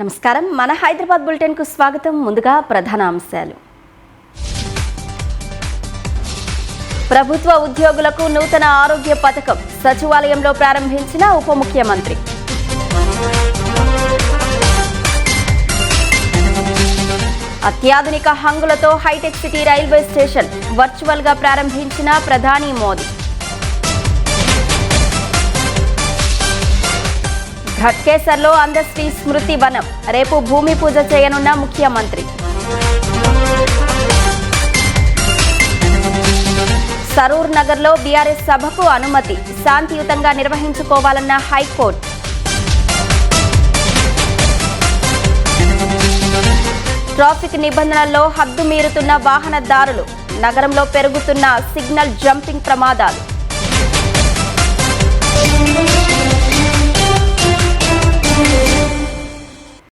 నమస్కారం మన హైదరాబాద్ బులెటిన్ కు స్వాగతం. ముందుగా ప్రధాన అంశాలు. ప్రభుత్వ ఉద్యోగులకు నూతన ఆరోగ్య పథకం సచివాలయంలో ప్రారంభించిన ఉప ముఖ్యమంత్రి. అత్యాధునిక హంగులతో hitech city railway station virtual గా ప్రారంభించిన ప్రధాని మోదీ. ఘట్కేసర్లో అందశ్రీ స్మృతి వనం రేపు భూమి పూజ చేయనున్న ముఖ్యమంత్రి. సరూర్ నగర్లో బీఆర్ఎస్ సభకు అనుమతి, శాంతియుతంగా నిర్వహించుకోవాలన్న హైకోర్టు. ట్రాఫిక్ నిబంధనల్లో హద్దు మీరుతున్న వాహనదారులు, నగరంలో పెరుగుతున్న సిగ్నల్ జంపింగ్ ప్రమాదాలు.